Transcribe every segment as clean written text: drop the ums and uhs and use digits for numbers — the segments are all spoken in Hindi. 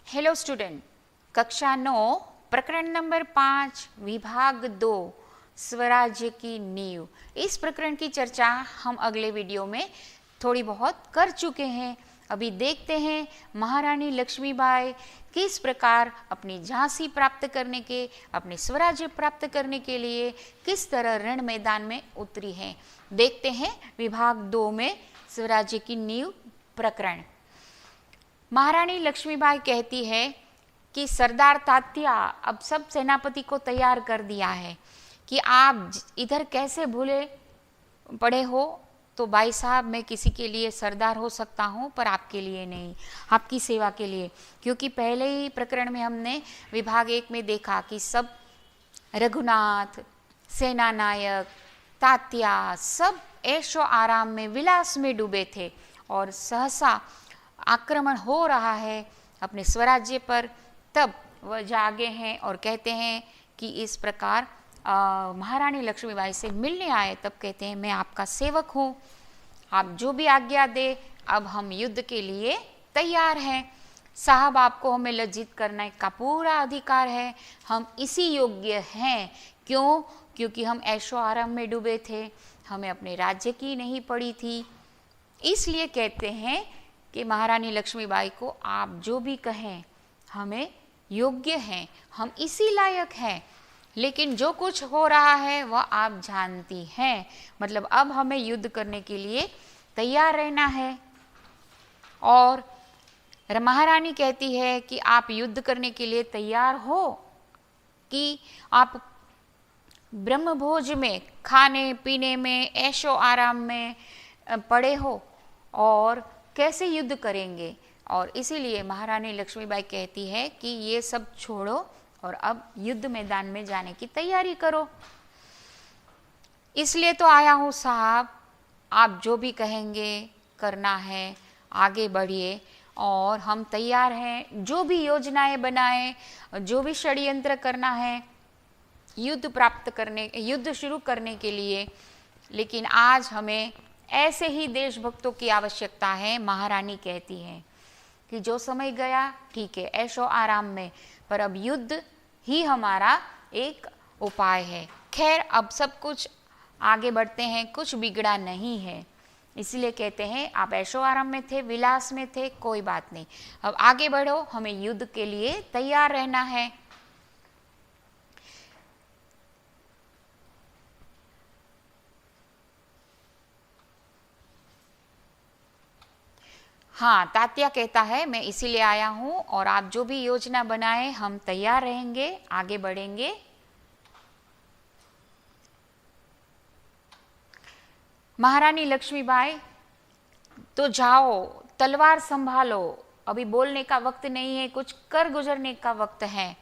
हेलो स्टूडेंट, कक्षा 9 प्रकरण नंबर 5 विभाग 2 स्वराज्य की नींव। इस प्रकरण की चर्चा हम अगले वीडियो में थोड़ी बहुत कर चुके हैं। अभी देखते हैं महारानी लक्ष्मीबाई किस प्रकार अपनी झांसी प्राप्त करने के, अपने स्वराज्य प्राप्त करने के लिए किस तरह रण मैदान में उतरी हैं। देखते हैं विभाग 2 में स्वराज्य की नींव प्रकरण। महारानी लक्ष्मीबाई कहती है कि सरदार तात्या अब सब सेनापति को तैयार कर दिया है कि आप इधर कैसे भूले पड़े हो। तो भाई साहब, मैं किसी के लिए सरदार हो सकता हूँ पर आपके लिए नहीं, आपकी सेवा के लिए। क्योंकि पहले ही प्रकरण में हमने विभाग 1 में देखा कि सब रघुनाथ, सेनानायक, तात्या सब ऐशो आराम में, विलास में डूबे थे और सहसा आक्रमण हो रहा है अपने स्वराज्य पर। तब वह जागे हैं और कहते हैं कि इस प्रकार महारानी लक्ष्मीबाई से मिलने आए। तब कहते हैं मैं आपका सेवक हूँ, आप जो भी आज्ञा दे, अब हम युद्ध के लिए तैयार हैं। साहब, आपको हमें लज्जित करने का पूरा अधिकार है, हम इसी योग्य हैं। क्यों? क्योंकि हम ऐशो आराम में डूबे थे, हमें अपने राज्य की नहीं पड़ी थी। इसलिए कहते हैं कि महारानी लक्ष्मीबाई को आप जो भी कहें हमें योग्य हैं, हम इसी लायक हैं। लेकिन जो कुछ हो रहा है वह आप जानती हैं, मतलब अब हमें युद्ध करने के लिए तैयार रहना है। और महारानी कहती है कि आप युद्ध करने के लिए तैयार हो कि आप ब्रह्मभोज में, खाने पीने में, ऐशो आराम में पड़े हो और कैसे युद्ध करेंगे। और इसीलिए महारानी लक्ष्मीबाई कहती है कि ये सब छोड़ो और अब युद्ध मैदान में जाने की तैयारी करो। इसलिए तो आया हूँ साहब, आप जो भी कहेंगे करना है, आगे बढ़िए और हम तैयार हैं। जो भी योजनाएं बनाएं, जो भी षड्यंत्र करना है युद्ध शुरू करने के लिए। लेकिन आज हमें ऐसे ही देशभक्तों की आवश्यकता है। महारानी कहती है कि जो समय गया ठीक है, ऐशो आराम में, पर अब युद्ध ही हमारा एक उपाय है। खैर, अब सब कुछ आगे बढ़ते हैं, कुछ बिगड़ा नहीं है। इसलिए कहते हैं आप ऐशो आराम में थे, विलास में थे, कोई बात नहीं, अब आगे बढ़ो, हमें युद्ध के लिए तैयार रहना है। हाँ, तात्या कहता है मैं इसीलिए आया हूँ और आप जो भी योजना बनाए हम तैयार रहेंगे, आगे बढ़ेंगे। महारानी लक्ष्मीबाई, तो जाओ, तलवार संभालो, अभी बोलने का वक्त नहीं है, कुछ कर गुजरने का वक्त है।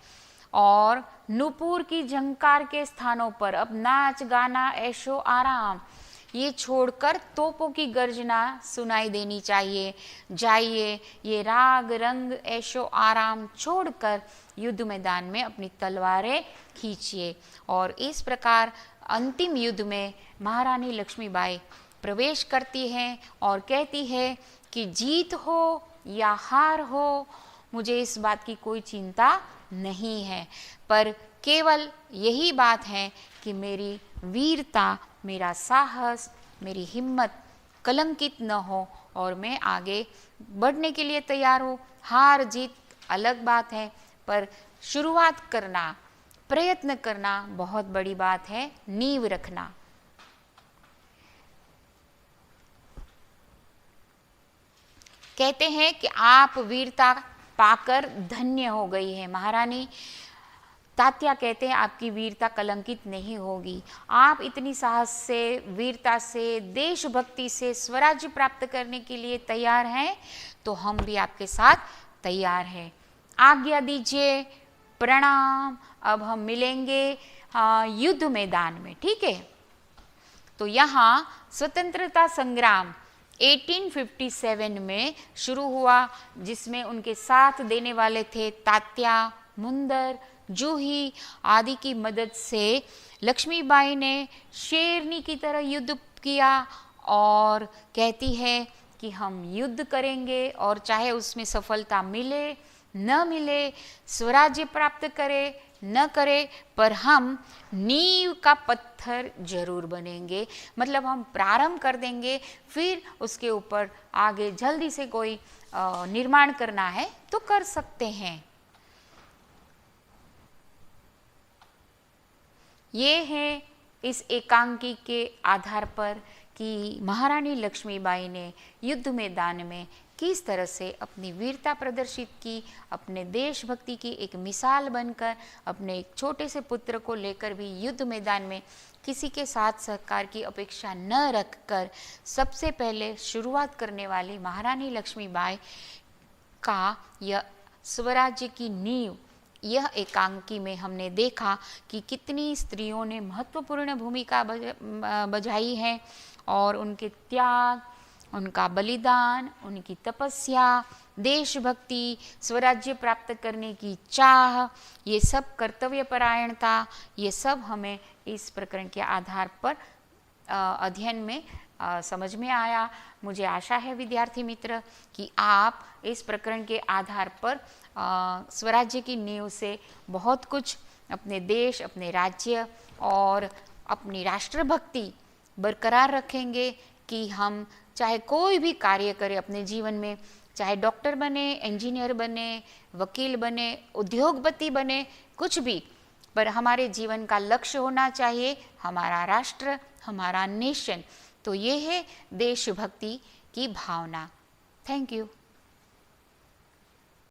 और नूपुर की झंकार के स्थानों पर अब नाच गाना, ऐशो आराम ये छोड़कर तोपों की गर्जना सुनाई देनी चाहिए। जाइए, ये राग रंग ऐशो आराम छोड़कर युद्ध मैदान में अपनी तलवारें खींचिए। और इस प्रकार अंतिम युद्ध में महारानी लक्ष्मीबाई प्रवेश करती हैं और कहती है कि जीत हो या हार हो, मुझे इस बात की कोई चिंता नहीं है, पर केवल यही बात है कि मेरी वीरता, मेरा साहस, मेरी हिम्मत कलंकित न हो और मैं आगे बढ़ने के लिए तैयार हूँ। हार जीत अलग बात है, पर शुरुआत करना, प्रयत्न करना बहुत बड़ी बात है, नींव रखना। कहते हैं कि आप वीरता पाकर धन्य हो गई है महारानी। तात्या कहते हैं आपकी वीरता कलंकित नहीं होगी, आप इतनी साहस से, वीरता से, देशभक्ति से स्वराज्य प्राप्त करने के लिए तैयार हैं, तो हम भी आपके साथ तैयार हैं। आज्ञा दीजिए, प्रणाम, अब हम मिलेंगे युद्ध मैदान में, ठीक है। तो यहाँ स्वतंत्रता संग्राम 1857 में शुरू हुआ, जिसमें उनके साथ देने वाले थे तात्या, मुंदर, जूही आदि की मदद से लक्ष्मीबाई ने शेरनी की तरह युद्ध किया और कहती है कि हम युद्ध करेंगे और चाहे उसमें सफलता मिले न मिले, स्वराज्य प्राप्त करे न करे, पर हम नींव का पत्थर जरूर बनेंगे। मतलब हम प्रारंभ कर देंगे, फिर उसके ऊपर आगे जल्दी से कोई निर्माण करना है तो कर सकते हैं। ये है इस एकांकी के आधार पर कि महारानी लक्ष्मीबाई ने युद्ध मैदान में किस तरह से अपनी वीरता प्रदर्शित की, अपने देशभक्ति की एक मिसाल बनकर, अपने एक छोटे से पुत्र को लेकर भी युद्ध मैदान में किसी के साथ सहकार की अपेक्षा न रखकर सबसे पहले शुरुआत करने वाली महारानी लक्ष्मीबाई का यह स्वराज्य की नींव, यह एकांकी में हमने देखा कि कितनी स्त्रियों ने महत्वपूर्ण भूमिका बजाई है और उनके त्याग, उनका बलिदान, उनकी तपस्या, देशभक्ति, स्वराज्य प्राप्त करने की चाह, ये सब कर्तव्यपरायणता, ये सब हमें इस प्रकरण के आधार पर अध्ययन में समझ में आया। मुझे आशा है विद्यार्थी मित्र कि आप इस प्रकरण के आधार पर स्वराज्य की नींव से बहुत कुछ अपने देश, अपने राज्य और अपनी राष्ट्रभक्ति बरकरार रखेंगे कि हम चाहे कोई भी कार्य करें अपने जीवन में, चाहे डॉक्टर बने, इंजीनियर बने, वकील बने, उद्योगपति बने, कुछ भी, पर हमारे जीवन का लक्ष्य होना चाहिए हमारा राष्ट्र, हमारा नेशन। तो ये है देशभक्ति की भावना। Thank you.